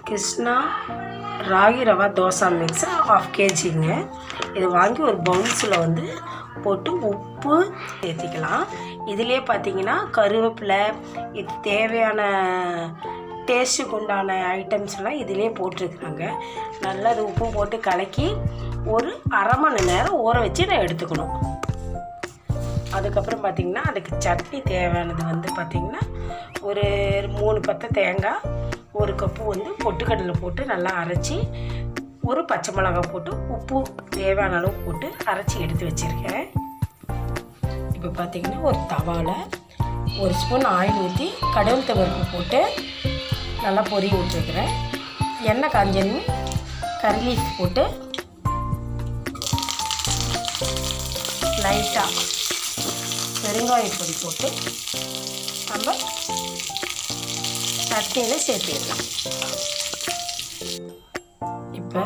Krishna ragi rava dosa mix 1/2 kgங்க. இது வாங்கி ஒரு பவுல்ஸில் வந்து போட்டு உப்பு சேர்த்திக்கலாம். இதிலே பார்த்தீங்கன்னா கருவேப்பிலை, இது தேவையான டேஸ்ட்டுக்கு உண்டான ஐட்டம்ஸ்லாம் இதிலே போட்டிருக்குறாங்க. நல்லா அது உப்பு போட்டு கலக்கி ஒரு 1/2 மணி நேரம் ஊற வச்சு நான் எடுத்துக்கணும். அதுக்கப்புறம் பார்த்திங்கன்னா அதுக்கு சட்னி தேவையானது வந்து பார்த்திங்கன்னா ஒரு 3 பத்தை தேங்காய், 1 கப்பு வந்து பொட்டுக்கடலை போட்டு நல்லா அரைச்சி, ஒரு பச்சை மிளகாய் போட்டு உப்பு தேவையான அளவு போட்டு அரைச்சி எடுத்து வச்சுருக்கேன். இப்போ பார்த்திங்கன்னா ஒரு தவாவில் 1 ஸ்பூன் ஆயில் ஊற்றி கடவுள் பருப்பு போட்டு நல்லா பொரிய விட்டுருக்கிறேன். எண்ணெய் காஞ்சன்னு கறி லீஃப் போட்டு லைட்டாக பெருங்காய பொடி போட்டு நம்ம சட்னியில் சேர்த்திடலாம். இப்போ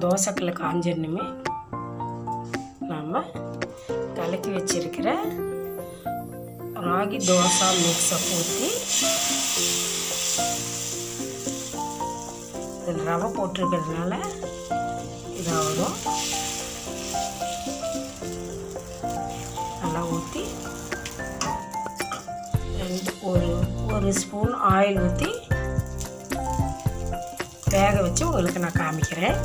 தோசைக்கல்ல காஞ்சன்னுமே நாம் கலக்கி வச்சிருக்கிற ராகி தோசை மிக்ஸை ஊற்றி இதில் ரவை போட்டிருக்கிறதுனால இதாக வரும். நல்லா ஊற்றி ஒரு ஸ்பூன் ஆயில் ஊற்றி வேக வச்சு உங்களுக்கு நான் காமிக்கிறேன்.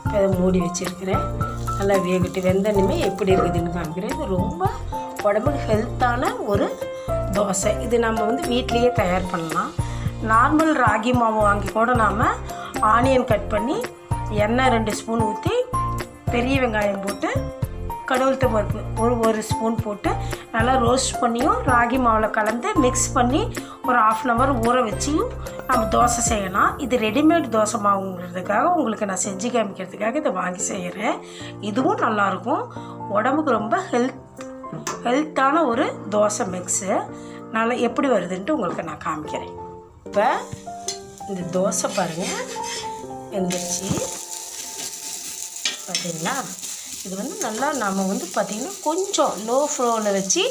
இப்போ அதை மூடி வச்சுருக்கிறேன். நல்லா வேகட்டு வெந்தனுமே எப்படி இருக்குதுன்னு காமிக்கிறேன். இது ரொம்ப உடம்புக்கு ஹெல்த்தான ஒரு தோசை. இது நம்ம வந்து வீட்லேயே தயார் பண்ணலாம். நார்மல் ராகி மாவு வாங்கி கூட நாம் ஆனியன் கட் பண்ணி எண்ணெய் 2 ஸ்பூன் ஊற்றி பெரிய வெங்காயம் போட்டு கடவுள் பருப்பு ஒரு ஸ்பூன் போட்டு நல்லா ரோஸ்ட் பண்ணியும் ராகி மாவில் கலந்து மிக்ஸ் பண்ணி ஒரு 1/2 hour ஊற வச்சியும் நம்ம தோசை செய்யலாம். இது ரெடிமேட் தோசை மாவுங்கிறதுக்காக உங்களுக்கு நான் செஞ்சு காமிக்கிறதுக்காக இதை வாங்கி செய்கிறேன். இதுவும் நல்லாயிருக்கும். உடம்புக்கு ரொம்ப ஹெல்த்தான ஒரு தோசை மிக்ஸு. நல்லா எப்படி வருதுன்ட்டு உங்களுக்கு நான் காமிக்கிறேன். இப்போ இந்த தோசை பாருங்கள் வெந்துருச்சு பார்த்தீங்களா. இது வந்து நல்லா நம்ம வந்து பார்த்திங்கன்னா கொஞ்சம் லோ ஃப்ளோவில் வச்சு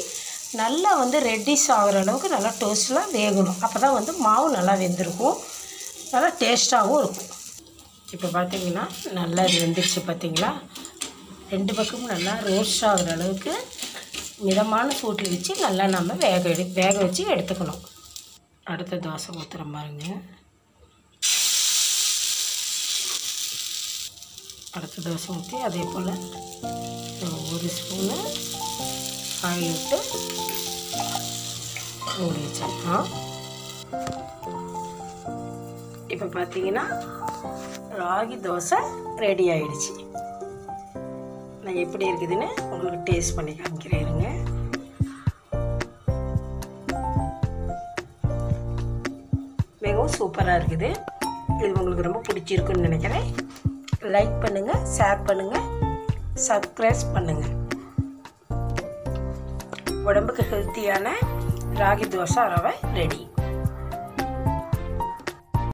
நல்லா வந்து ரெட்டிஷ் ஆகிற அளவுக்கு நல்லா டோஸ்ட்லாம் வேகணும். அப்போ தான் வந்து மாவு நல்லா வெந்திருக்கும், நல்லா டேஸ்ட்டாகவும் இருக்கும். இப்போ பார்த்திங்கன்னா நல்லா வெந்துருச்சு பார்த்தீங்களா. 2 பக்கமும் நல்லா ரோஸ்ட் ஆகிற அளவுக்கு மிதமான சூட்டில் வச்சு நல்லா நம்ம வேக வச்சு எடுத்துக்கணும். அடுத்த தோசை ஊற்றுற பாருங்க. அடுத்த தோசை ஊற்றி அதே போல் 1 ஸ்பூனு ஆயில் விட்டு மூடி வச்சிடலாம். இப்போ பார்த்தீங்கன்னா ராகி தோசை ரெடி ஆகிடுச்சு. நான் எப்படி இருக்குதுன்னு உங்களுக்கு டேஸ்ட் பண்ணி காமிக்கிறேங்க. மிகவும் சூப்பராக இருக்குது. இது உங்களுக்கு ரொம்ப பிடிச்சிருக்குன்னு நினைக்கிறேன். லைக் பண்ணுங்கள், ஷேர் பண்ணுங்கள், சப்ஸ்கிரைப் பண்ணுங்கள். உடம்புக்கு ஹெல்த்தியான ராகி தோசை ரவை ரெடி.